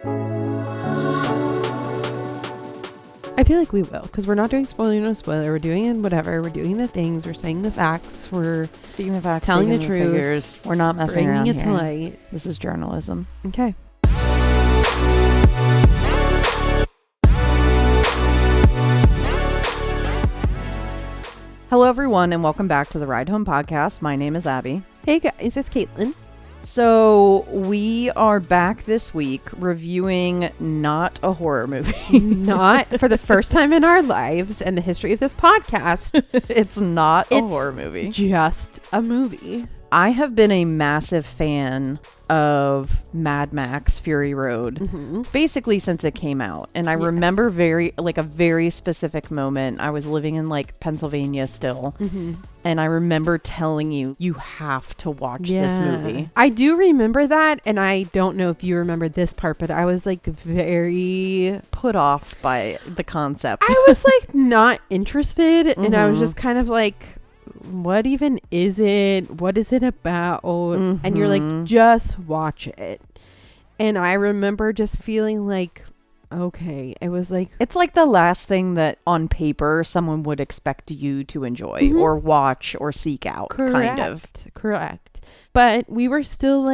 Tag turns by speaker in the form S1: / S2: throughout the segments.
S1: I feel like we will, because we're not doing spoiler, no spoiler. We're doing it whatever. We're doing the things. We're saying the facts. We're
S2: speaking of facts,
S1: telling the
S2: truth.
S1: figures.
S2: We're not messing around
S1: bringing it
S2: here.
S1: to light.
S2: This is journalism.
S1: Okay.
S2: Hello, everyone, and welcome back to the Ride Home podcast. My name is Abby.
S1: Hey guys, it's Caitlin.
S2: So we are back this week reviewing not a horror movie.
S1: Not for the first time in our lives and the history of this podcast.
S2: It's not a horror movie.
S1: Just a movie.
S2: I have been a massive fan of Mad Max Fury Road basically since it came out. And I remember a very specific moment. I was living in Pennsylvania still. And I remember telling you have to watch this movie.
S1: I do remember that. And I don't know if you remember this part, but I was very
S2: put off by the concept.
S1: I was not interested. And I was just kind of what even is it? What is it about? And you're just watch it. And I remember just feeling okay. It was
S2: it's the last thing that on paper someone would expect you to enjoy or watch or seek out.
S1: Correct. But we were still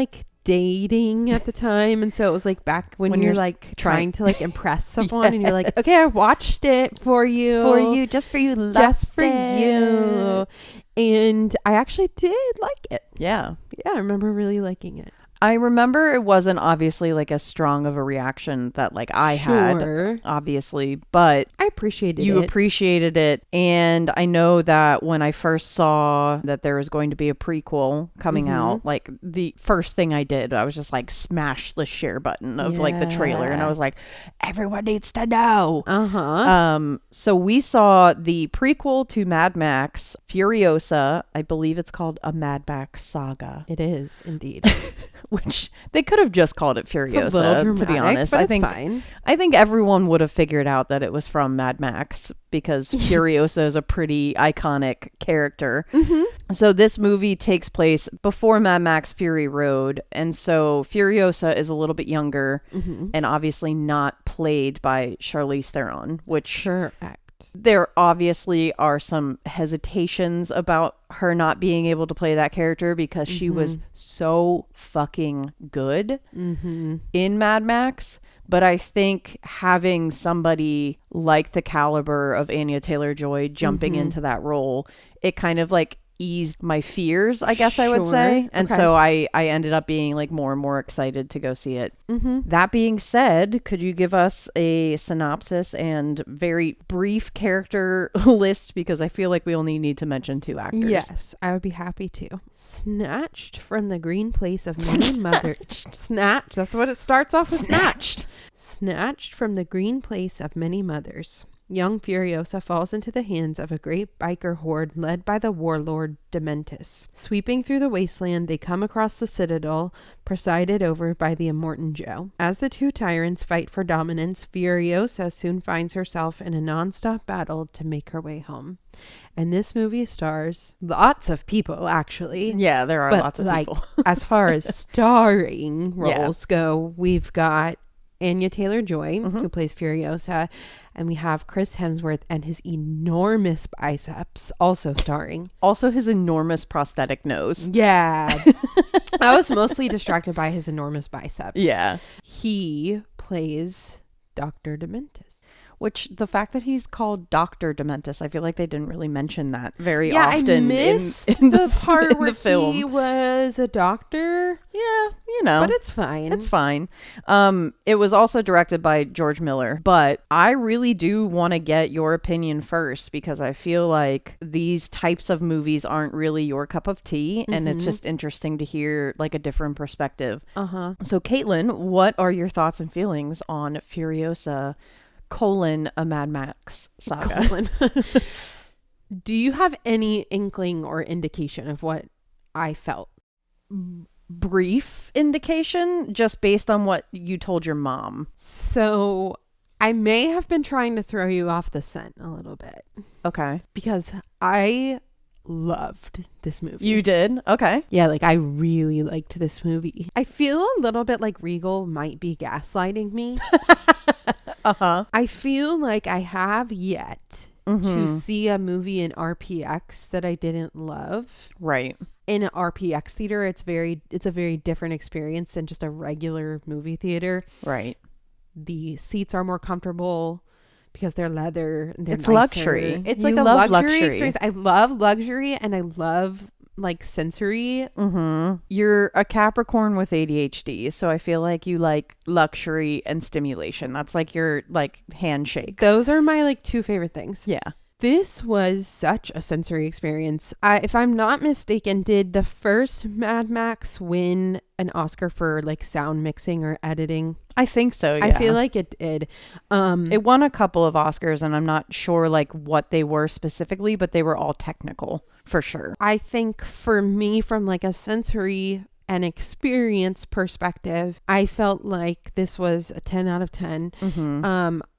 S1: dating at the time, and so it was back when you're trying to impress someone. And you're okay, I watched it for you
S2: just for you.
S1: And I actually did like it.
S2: Yeah,
S1: I remember really liking it.
S2: I remember it wasn't obviously as strong of a reaction that I had, obviously, but
S1: I appreciated
S2: you appreciated it. And I know that when I first saw that there was going to be a prequel coming out, the first thing I did, I was just smash the share button of the trailer. And I was everyone needs to know. So we saw the prequel to Mad Max Furiosa. I believe it's called a Mad Max Saga.
S1: It is indeed.
S2: Which they could have just called it Furiosa, to be honest.
S1: I
S2: think everyone would have figured out that it was from Mad Max because Furiosa is a pretty iconic character. So this movie takes place before Mad Max Fury Road. And so Furiosa is a little bit younger and obviously not played by Charlize Theron, which there obviously are some hesitations about her not being able to play that character because she was so fucking good in Mad Max. But I think having somebody like the caliber of Anya Taylor-Joy jumping into that role, it kind of eased my fears, I guess I would say. And so I ended up being more and more excited to go see it. That being said, could you give us a synopsis and very brief character list, because I feel we only need to mention 2 actors.
S1: Yes, I would be happy to. Snatched from the green place of many mothers. Snatched. That's what it starts off with. Snatched from the green place of many mothers. Young Furiosa falls into the hands of a great biker horde led by the warlord Dementis. Sweeping through the wasteland, they come across the Citadel, presided over by the Immortan Joe. As the 2 tyrants fight for dominance, Furiosa soon finds herself in a non-stop battle to make her way home. And this movie stars lots of people, actually.
S2: Yeah, there are lots of people.
S1: As far as starring roles go, we've got Anya Taylor-Joy, who plays Furiosa, and we have Chris Hemsworth and his enormous biceps also starring.
S2: Also his enormous prosthetic nose.
S1: Yeah. I was mostly distracted by his enormous biceps.
S2: Yeah.
S1: He plays Dr. Dementis.
S2: Which, the fact that he's called Dr. Dementis, I feel they didn't really mention that very often.
S1: I missed in the part where he was a doctor.
S2: Yeah,
S1: But it's fine.
S2: It's fine. It was also directed by George Miller. But I really do want to get your opinion first, because I feel these types of movies aren't really your cup of tea. And it's just interesting to hear a different perspective. So Caitlin, what are your thoughts and feelings on Furiosa : a Mad Max Saga?
S1: Do you have any inkling or indication of what I felt?
S2: Brief indication, just based on what you told your mom.
S1: So I may have been trying to throw you off the scent a little bit.
S2: Okay.
S1: Because I loved this movie.
S2: You did? Okay.
S1: Yeah, like I really liked this movie. I feel a little bit like Regal might be gaslighting me.
S2: Uh-huh.
S1: I feel like I have yet to see a movie in RPX that I didn't love.
S2: Right.
S1: In an RPX theater, it's a very different experience than just a regular movie theater.
S2: Right.
S1: The seats are more comfortable because they're leather. And
S2: It's
S1: nicer.
S2: luxury.
S1: It's
S2: You
S1: like a
S2: love
S1: luxury
S2: luxury.
S1: experience. I love luxury and I love like sensory.
S2: You're a Capricorn with ADHD, so I feel like you like luxury and stimulation. That's like your like handshake.
S1: Those are my like two favorite things.
S2: Yeah.
S1: This was such a sensory experience. If I'm not mistaken, did the first Mad Max win an Oscar for like sound mixing or editing?
S2: I think so, yeah.
S1: I feel like it did.
S2: It won a couple of Oscars, and I'm not sure like what they were specifically, but they were all technical for sure.
S1: I think for me, from like a sensory and experience perspective, I felt like this was a 10 out of 10.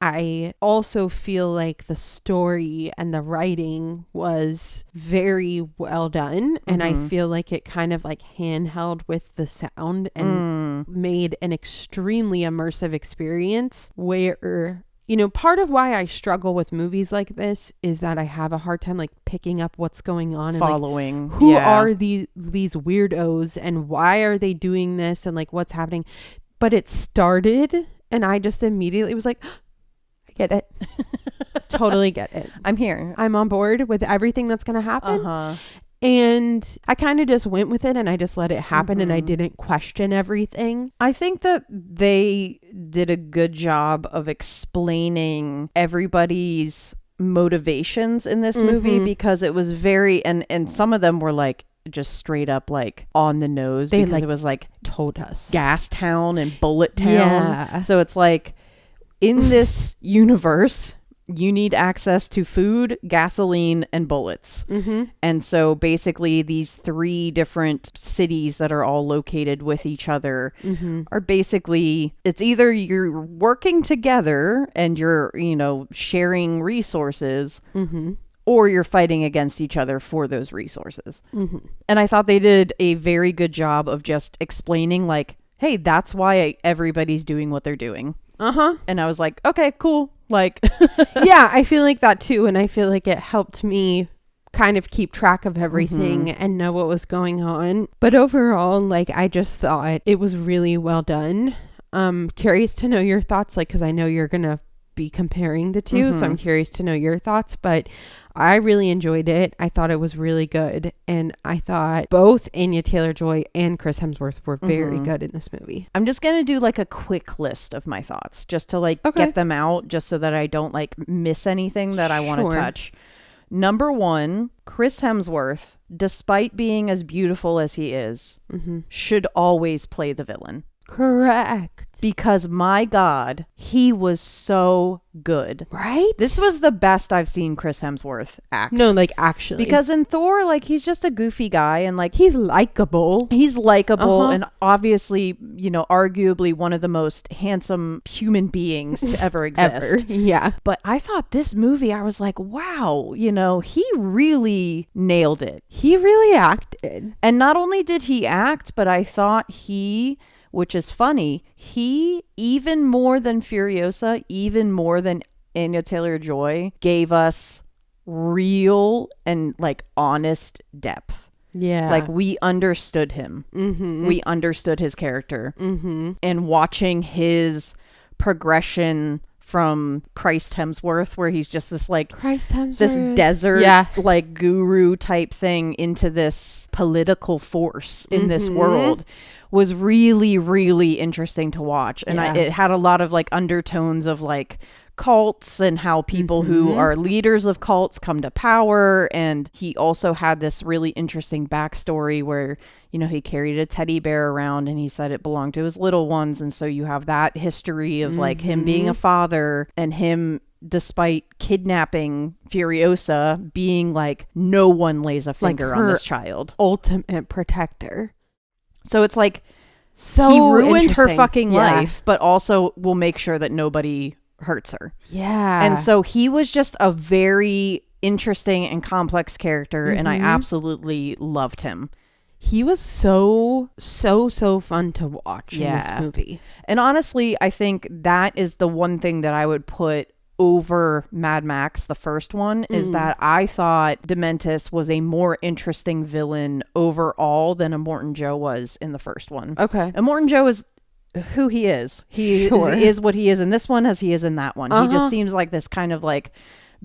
S1: I also feel like the story and the writing was very well done, and I feel like it kind of like handheld with the sound and made an extremely immersive experience where, you know, part of why I struggle with movies like this is that I have a hard time like picking up what's going on and
S2: Following.
S1: like, who are these weirdos and why are they doing this and like what's happening. But it started and I just immediately was like, I get it. Totally get it.
S2: I'm here.
S1: I'm on board with everything that's going to happen. And I kind of just went with it and I just let it happen and I didn't question everything.
S2: I think that they did a good job of explaining everybody's motivations in this movie because it was very, and some of them were like just straight up like on the nose because
S1: like
S2: it was like
S1: told us
S2: Gas Town and Bullet Town.
S1: Yeah.
S2: So it's like in this universe, you need access to food, gasoline, and bullets. And so basically these three different cities that are all located with each other are basically, it's either you're working together and you're, you know, sharing resources or you're fighting against each other for those resources. And I thought they did a very good job of just explaining like, hey, that's why everybody's doing what they're doing. And I was like, okay, cool. Like,
S1: yeah, I feel like that too. And I feel like it helped me kind of keep track of everything and know what was going on. But overall, like, I just thought it was really well done. Curious to know your thoughts, like, because I know you're going to be comparing the two. So I'm curious to know your thoughts. But I really enjoyed it. I thought it was really good. And I thought both Anya Taylor-Joy and Chris Hemsworth were very good in this movie.
S2: I'm just going to do like a quick list of my thoughts just to like get them out just so that I don't like miss anything that I want to touch. Number one, Chris Hemsworth, despite being as beautiful as he is, should always play the villain.
S1: Correct.
S2: Because my God, he was so good.
S1: Right?
S2: This was the best I've seen Chris Hemsworth act.
S1: No, like actually.
S2: Because in Thor, like he's just a goofy guy and like
S1: he's likable.
S2: He's likable and obviously, you know, arguably one of the most handsome human beings to ever exist.
S1: Yeah.
S2: But I thought this movie, I was like, wow, you know, he really nailed it.
S1: He really acted.
S2: And not only did he act, but I thought which is funny, he, even more than Furiosa, even more than Anya Taylor-Joy, gave us real and like honest depth.
S1: Yeah.
S2: Like we understood him. We understood his character. And watching his progression from Christ Hemsworth, where he's just this like this desert like guru type thing into this political force in this world was really, really interesting to watch. And it had a lot of like undertones of like cults and how people who are leaders of cults come to power. And he also had this really interesting backstory where, you know, he carried a teddy bear around and he said it belonged to his little ones. And so you have that history of like him being a father and him, despite kidnapping Furiosa, being like, no one lays a finger on this child.
S1: Ultimate protector.
S2: So it's like,
S1: so
S2: he ruined her fucking life, but also will make sure that nobody hurts her.
S1: Yeah.
S2: And so he was just a very interesting and complex character, and I absolutely loved him.
S1: He was so fun to watch in this movie.
S2: And honestly, I think that is the one thing that I would put over Mad Max, the first one, is that I thought Dementis was a more interesting villain overall than Immortan Joe was in the first one.
S1: Okay.
S2: Immortan Joe is who he is. He is what he is in this one as he is in that one. He just seems like this kind of like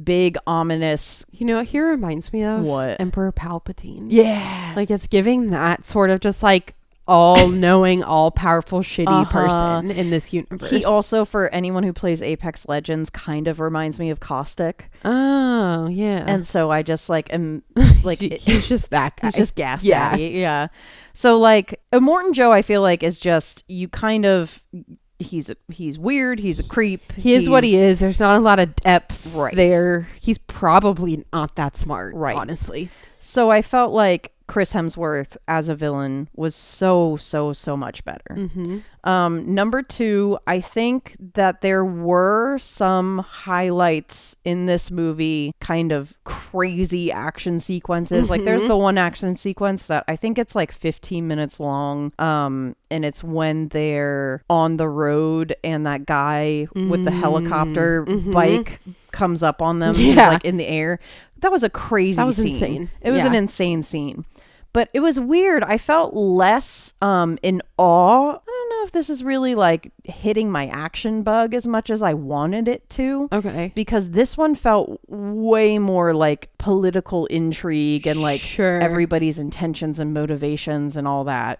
S2: big, ominous...
S1: You know what he reminds me of?
S2: What?
S1: Emperor Palpatine.
S2: Yeah.
S1: Like, it's giving that sort of just like all-knowing, all-powerful, shitty person in this universe.
S2: He also, for anyone who plays Apex Legends, kind of reminds me of Caustic.
S1: Oh, yeah.
S2: And so I just like am like...
S1: he's just that guy.
S2: He's just gas daddy. Yeah. So like, Immortan Joe, I feel like, is just, you kind of... He's weird. He's a creep.
S1: He is what he is. There's not a lot of depth there. He's probably not that smart, honestly.
S2: So I felt like Chris Hemsworth as a villain was so much better. Number 2, I think that there were some highlights in this movie, kind of crazy action sequences. Like there's the one action sequence that I think it's like 15 minutes long. And it's when they're on the road and that guy with the helicopter bike comes up on them. He's like in the air. That was a crazy scene. That was insane. It was an insane scene. But it was weird. I felt less in awe. I don't know if this is really like hitting my action bug as much as I wanted it to.
S1: Okay.
S2: Because this one felt way more like political intrigue and like everybody's intentions and motivations and all that.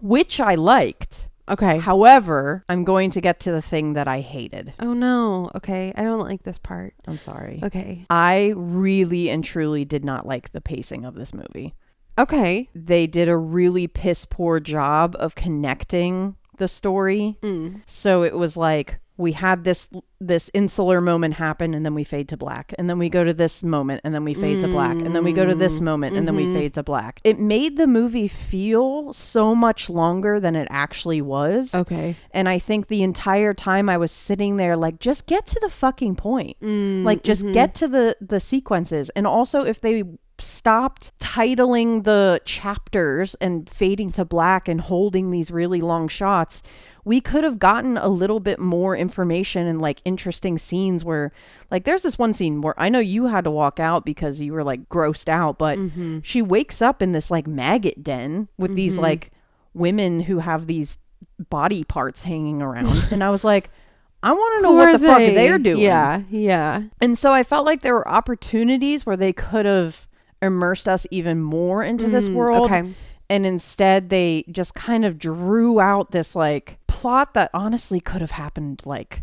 S2: Which I liked.
S1: Okay.
S2: However, I'm going to get to the thing that I hated.
S1: Oh no. Okay. I don't like this part.
S2: I'm sorry.
S1: Okay.
S2: I really and truly did not like the pacing of this movie.
S1: Okay.
S2: They did a really piss poor job of connecting the story. So it was like we had this insular moment happen, and then we fade to black, and then we go to this moment, and then we fade to black, and then we go to this moment, and then we fade to black. It made the movie feel so much longer than it actually was.
S1: Okay.
S2: And I think the entire time I was sitting there like, just get to the fucking point. Like just get to the sequences. And also if they stopped titling the chapters and fading to black and holding these really long shots, we could have gotten a little bit more information and like interesting scenes where like there's this one scene where I know you had to walk out because you were like grossed out, but she wakes up in this like maggot den with these like women who have these body parts hanging around. And I was like, I want to know what the fuck they're doing.
S1: Yeah.
S2: And so I felt like there were opportunities where they could have immersed us even more into this world.
S1: Okay.
S2: And instead they just kind of drew out this like plot that honestly could have happened like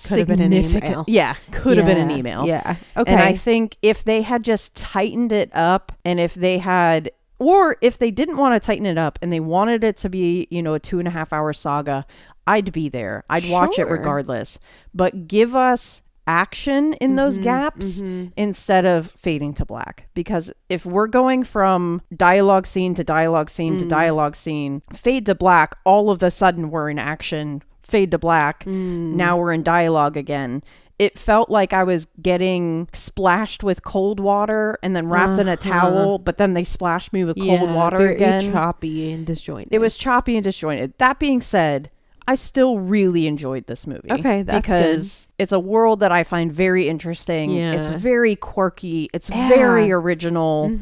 S1: could have been an email.
S2: Yeah, could have been an email.
S1: Yeah. Okay.
S2: And I think if they had just tightened it up, and if they had, or if they didn't want to tighten it up and they wanted it to be, you know, a 2.5 hour saga, I'd be there. I'd watch it regardless. But give us action in those gaps instead of fading to black, because if we're going from dialogue scene to dialogue scene to dialogue scene, fade to black, all of a sudden we're in action, fade to black, now we're in dialogue again. It felt like I was getting splashed with cold water and then wrapped in a towel, but then they splashed me with cold water again.
S1: Choppy and disjointed.
S2: It was choppy and disjointed. That being said, I still really enjoyed this movie.
S1: Okay, that's
S2: because it's a world that I find very interesting.
S1: Yeah.
S2: It's very quirky. It's very original.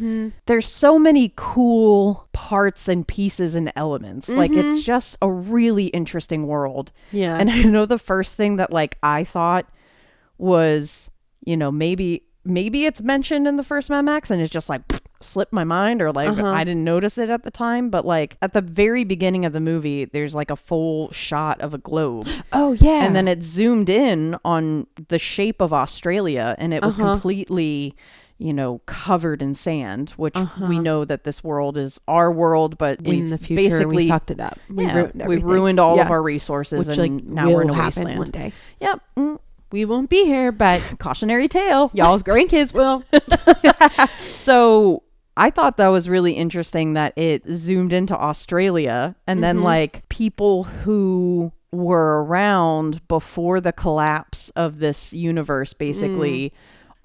S2: There's so many cool parts and pieces and elements. Like, it's just a really interesting world.
S1: Yeah.
S2: And I know the first thing that like I thought was, you know, maybe it's mentioned in the first Mad Max and it's just like slipped my mind, or like I didn't notice it at the time, but like at the very beginning of the movie there's like a full shot of a globe.
S1: Oh yeah.
S2: And then it zoomed in on the shape of Australia, and it was completely, you know, covered in sand, which we know that this world is our world, but
S1: in the future basically we fucked it up.
S2: We ruined all of our resources, which, and like, now we're in a wasteland
S1: one day.
S2: Yep.
S1: We won't be here, but
S2: cautionary tale,
S1: y'all's grandkids will.
S2: So I thought that was really interesting that it zoomed into Australia, and then like people who were around before the collapse of this universe basically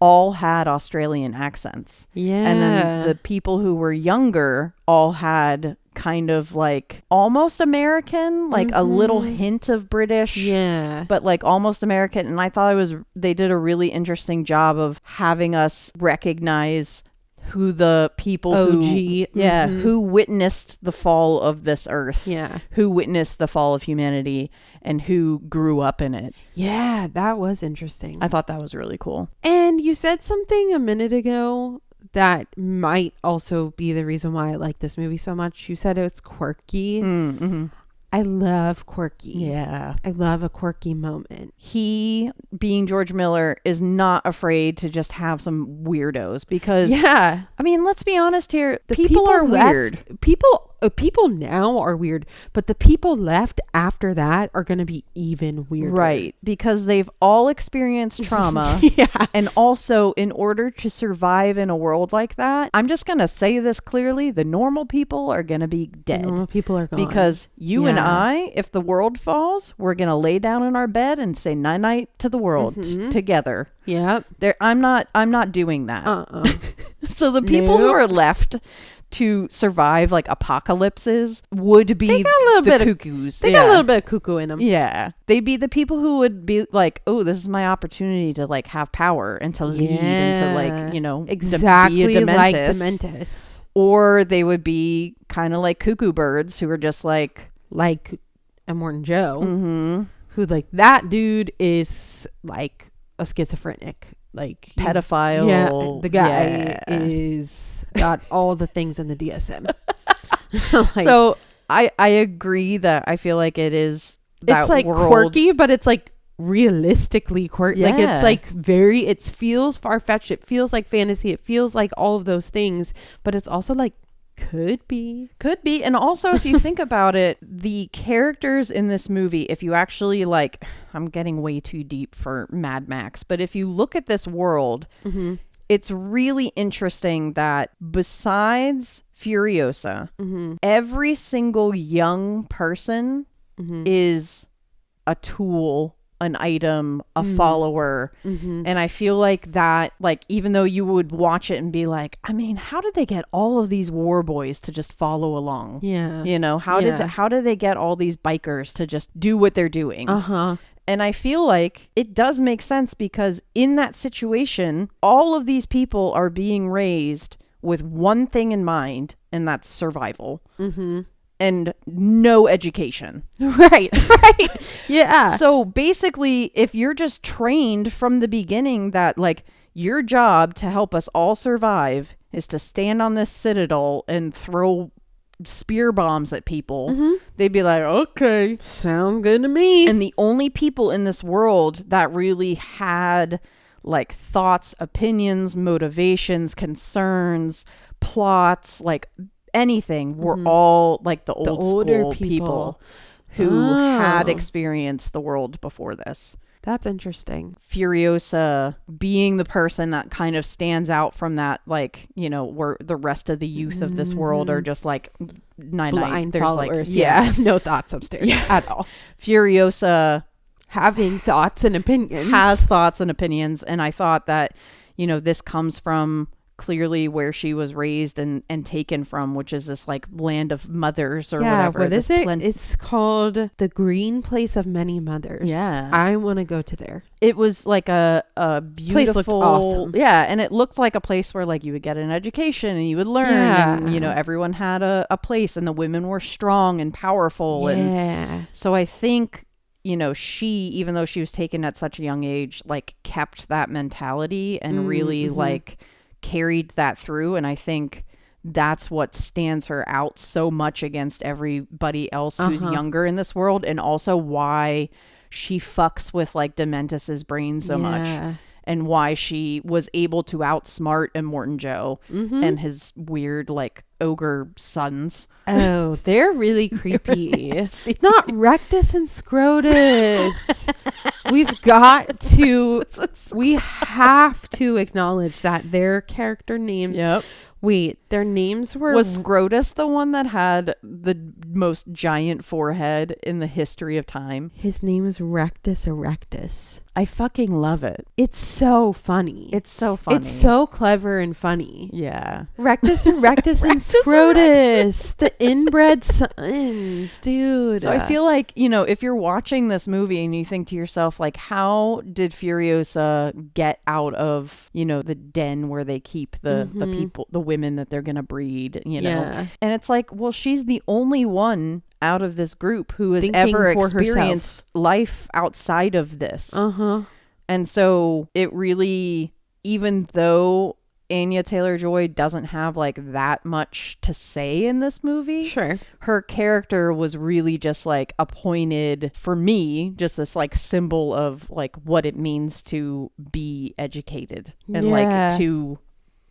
S2: all had Australian accents.
S1: Yeah.
S2: And then the people who were younger all had kind of like almost American, like a little hint of British.
S1: Yeah.
S2: But like almost American. And I thought they did a really interesting job of having us recognize who the people who witnessed the fall of this earth, who witnessed the fall of humanity, and who grew up in it.
S1: Yeah, that was interesting.
S2: I thought that was really cool.
S1: And you said something a minute ago that might also be the reason why I like this movie so much. You said it's quirky.
S2: Mm-hmm.
S1: I love quirky.
S2: Yeah.
S1: I love a quirky moment.
S2: He, being George Miller, is not afraid to just have some weirdos because,
S1: I
S2: mean, let's be honest here.
S1: The
S2: people are weird.
S1: People now are weird, but the people left after that are going to be even weirder.
S2: Right. Because they've all experienced trauma. And also, in order to survive in a world like that, I'm just going to say this clearly. The normal people are going to be dead.
S1: The normal people are gone.
S2: Because you and I, if the world falls, we're going to lay down in our bed and say night-night to the world together.
S1: Yep.
S2: I'm not doing that. So the people who are left to survive like apocalypses would be cuckoos.
S1: They got a little bit of cuckoo in them.
S2: Yeah. They'd be the people who would be like, oh, this is my opportunity to like have power and to lead and to like, you know,
S1: exactly
S2: be a
S1: like Dementus.
S2: Or they would be kind of like cuckoo birds who are just like
S1: Immortan Joe, who like that dude is like a schizophrenic. Like
S2: pedophile.
S1: Yeah, the guy is got all the things in the DSM.
S2: So I agree that I feel like it's like world.
S1: Quirky, but it's like realistically quirky. Like it's like it feels far-fetched. It feels like fantasy. It feels like all of those things, but it's also like could be.
S2: And also if you think about it, the characters in this movie, if you actually like, I'm getting way too deep for Mad Max, but if you look at this world, it's really interesting that besides Furiosa, every single young person is a tool, an item, a follower. And I feel like that, like, even though you would watch it and be like, I mean, how did they get all of these war boys to just follow along?
S1: Yeah.
S2: You know, how did they get all these bikers to just do what they're doing? And I feel like it does make sense because in that situation, all of these people are being raised with one thing in mind, and that's survival. And no education.
S1: Right. Yeah.
S2: So basically, if you're just trained from the beginning that like your job to help us all survive is to stand on this citadel and throw spear bombs at people, they'd be like, okay,
S1: sound good to me.
S2: And the only people in this world that really had like thoughts, opinions, motivations, concerns, plots, like anything were all like the older school people who had experienced the world before this.
S1: That's interesting.
S2: Furiosa being the person that kind of stands out from that, like, you know, where the rest of the youth of this world are just like
S1: blind followers.
S2: Like,
S1: no thoughts upstairs at all.
S2: Furiosa
S1: having thoughts and opinions.
S2: Has thoughts and opinions. And I thought that, you know, this comes from clearly where she was raised and taken from, which is this like land of mothers or whatever.
S1: What is it? It's called the Green Place of Many Mothers.
S2: Yeah.
S1: I want to go to there.
S2: It was like a beautiful
S1: place looked awesome.
S2: Yeah. And it looked like a place where like you would get an education and you would learn. And, you know, everyone had a place and the women were strong and powerful. And so I think, you know, she, even though she was taken at such a young age, like kept that mentality and really like carried that through. And I think that's what stands her out so much against everybody else who's younger in this world, and also why she fucks with like Dementus's brain so much, and why she was able to outsmart Immortan Joe and his weird like ogre sons.
S1: Oh, they're really creepy. Not Rectus and Scrotus. We have to acknowledge that their character names. Wait, their names
S2: was Scrotus the one that had the most giant forehead in the history of time?
S1: His name is Rectus Erectus.
S2: I fucking love it.
S1: It's so funny.
S2: It's so funny.
S1: It's so clever and funny.
S2: Yeah.
S1: Rectus and Rectus and Scrotus, the inbred sons, dude.
S2: So I feel like, you know, if you're watching this movie and you think to yourself, like, how did Furiosa get out of, you know, the den where they keep the people, the women that they're going to breed, you know?
S1: Yeah.
S2: And it's like, well, she's the only one out of this group who has
S1: Thinking
S2: ever
S1: for
S2: experienced
S1: herself.
S2: life outside of this.
S1: Uh-huh.
S2: And so it really, even though Anya Taylor-Joy doesn't have like that much to say in this movie,
S1: Sure.
S2: her character was really just like appointed, for me, just this like symbol of like what it means to be educated and like to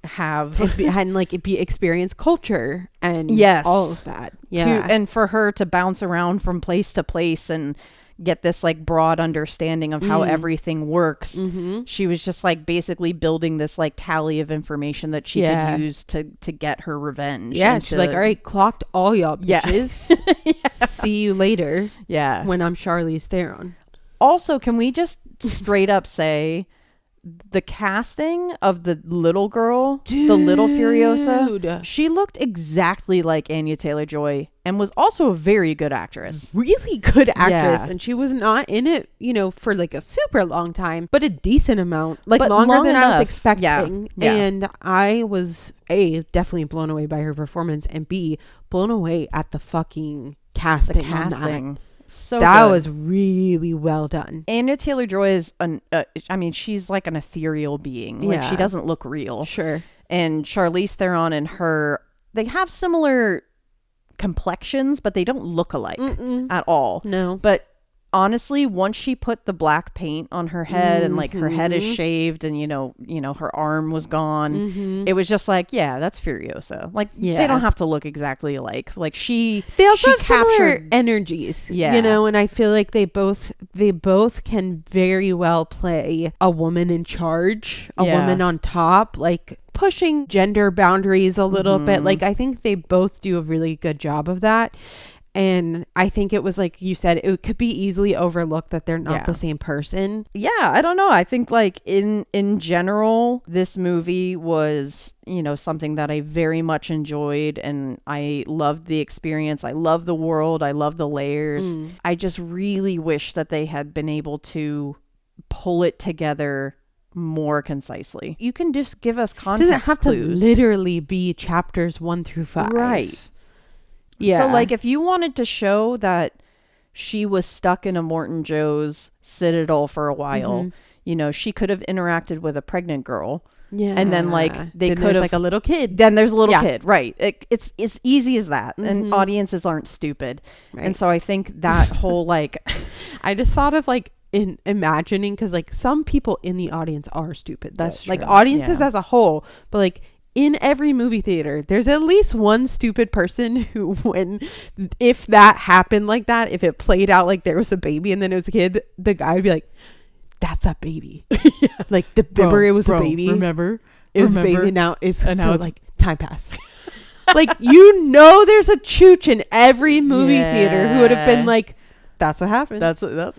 S2: have
S1: and like it be experience culture and all of that. Yeah.
S2: And for her to bounce around from place to place and get this like broad understanding of how everything works. She was just like basically building this like tally of information that she could use to get her revenge.
S1: Yeah, she's like, all right, clocked all y'all bitches. See you later.
S2: Yeah.
S1: When I'm Charlize Theron.
S2: Also, can we just straight up say the casting of the little girl, the little Furiosa, she looked exactly like Anya Taylor-Joy and was also a very good actress.
S1: Really good actress.
S2: Yeah.
S1: And she was not in it, you know, for like a super long time, but a decent amount, like
S2: But
S1: longer
S2: long
S1: than I was
S2: enough.
S1: expecting.
S2: Yeah.
S1: And I was A, definitely blown away by her performance, and B, blown away at the fucking casting. On that.
S2: So
S1: that
S2: good.
S1: was really well done.
S2: Anya Taylor-Joy is I mean, she's like an ethereal being. Like she doesn't look real.
S1: Sure.
S2: And Charlize Theron and her, they have similar complexions, but they don't look alike at all.
S1: No.
S2: But honestly, once she put the black paint on her head and like her head is shaved and you know her arm was gone, it was just like, yeah, that's Furiosa. Like they don't have to look exactly alike. Like they
S1: also have
S2: captured
S1: similar energies, you know, and I feel like they both can very well play a woman in charge, a woman on top, like pushing gender boundaries a little bit. Like I think they both do a really good job of that. And I think it was like you said, it could be easily overlooked that they're not the same person.
S2: Yeah, I don't know. I think like in general, this movie was, you know, something that I very much enjoyed, and I loved the experience. I love the world. I love the layers. I just really wish that they had been able to pull it together more concisely. You can just give us context
S1: Doesn't have
S2: clues.
S1: to literally be chapters 1 through 5.
S2: Right.
S1: Yeah.
S2: So like if you wanted to show that she was stuck in a Morton Joe's citadel for a while, you know, she could have interacted with a pregnant girl. Yeah. And then like they could have
S1: like a little kid.
S2: Then there's a little kid. Right. It's as easy as that. And audiences aren't stupid. Right. And so I think that whole like
S1: I just thought of like in imagining, because like some people in the audience are stupid.
S2: That's true.
S1: Like audiences as a whole, but like in every movie theater, there's at least one stupid person who, if that happened like that, if it played out like there was a baby and then it was a kid, the guy would be like, that's a baby. Like the remember it was a baby.
S2: Remember?
S1: It was a baby. Now it's
S2: and now it's
S1: like time passed. Like, you know, there's a chooch in every movie theater who would have been like, that's what happened.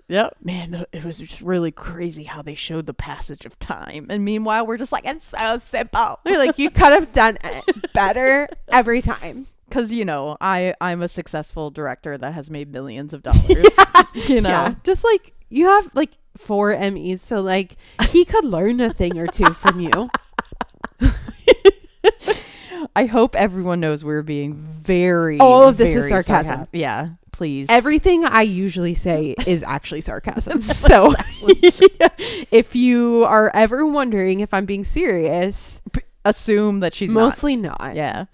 S2: Yep. Man, it was just really crazy how they showed the passage of time. And meanwhile, we're just like, it's so simple.
S1: They're like, you could have done it better every time.
S2: Because, you know, I'm a successful director that has made millions of dollars. You know?
S1: Yeah. Just like, you have like 4 Emmys. So like, he could learn a thing or two from you.
S2: I hope everyone knows we're being very...
S1: All of this is sarcasm.
S2: Yeah, please.
S1: Everything I usually say is actually sarcasm. So if you are ever wondering if I'm being serious,
S2: assume that she's
S1: mostly not.
S2: Yeah.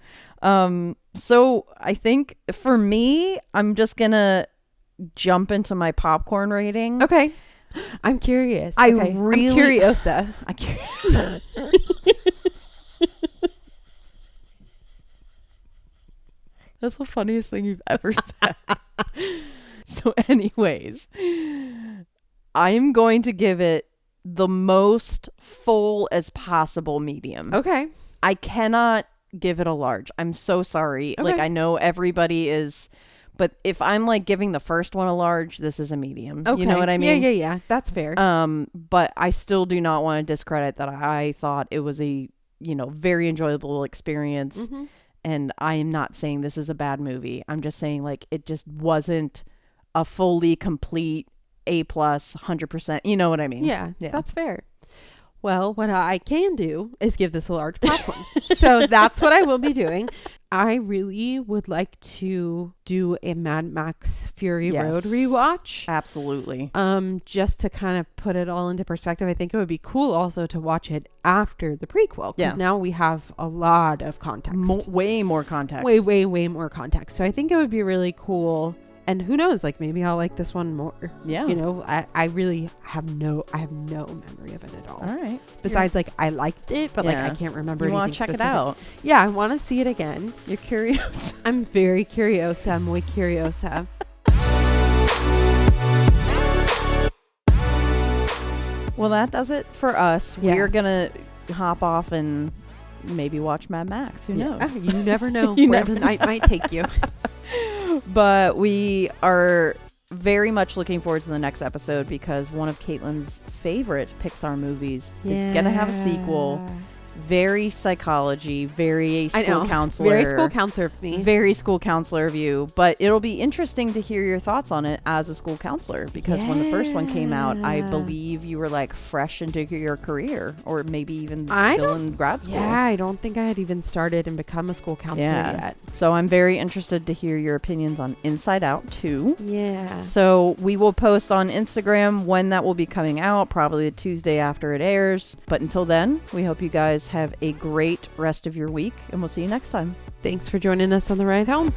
S2: So I think for me, I'm just going to jump into my popcorn rating.
S1: Okay. I'm curious.
S2: I'm
S1: Curiosa.
S2: That's the funniest thing you've ever said. So anyways, I'm going to give it the most full as possible medium.
S1: Okay.
S2: I cannot give it a large. I'm so sorry.
S1: Okay.
S2: Like, I know everybody is But if I'm like giving the first one a large, this is a medium.
S1: Okay.
S2: You know what I mean?
S1: Yeah. That's fair.
S2: But I still do not want to discredit that I thought it was a, very enjoyable experience.
S1: Mm-hmm.
S2: And I am not saying this is a bad movie. I'm just saying like it just wasn't a fully complete A+, 100%. You know what I mean?
S1: Yeah, that's fair. Well, what I can do is give this a large popcorn. So that's what I will be doing. I really would like to do a Mad Max Fury Road rewatch.
S2: Absolutely.
S1: Just to kind of put it all into perspective, I think it would be cool also to watch it after the prequel. Because now we have a lot of context.
S2: Way more context.
S1: Way more context. So I think it would be really cool. And who knows, like maybe I'll like this one more.
S2: Yeah.
S1: I really have no memory of it at all.
S2: All right.
S1: Besides, like, I liked it, but like I can't remember anything.
S2: You want to check
S1: specific.
S2: it out?
S1: Yeah, I want to see it again.
S2: You're curious.
S1: I'm very curiosa, muy curiosa.
S2: Well, that does it for us.
S1: Yes.
S2: We're going to hop off and maybe watch Mad Max. Who knows?
S1: You never know
S2: You
S1: where
S2: never
S1: the night might take you.
S2: But we are very much looking forward to the next episode because one of Caitlin's favorite Pixar movies is going to have a sequel. Very psychology, very school counselor.
S1: Very school counselor of me.
S2: Very school counselor of you. But it'll be interesting to hear your thoughts on it as a school counselor because when the first one came out, I believe you were like fresh into your career or maybe even still in grad school.
S1: Yeah, I don't think I had even started and become a school counselor yet.
S2: So I'm very interested to hear your opinions on Inside Out 2.
S1: Yeah.
S2: So we will post on Instagram when that will be coming out, probably the Tuesday after it airs. But until then, we hope you guys have a great rest of your week and we'll see you next time.
S1: Thanks for joining us on the ride home.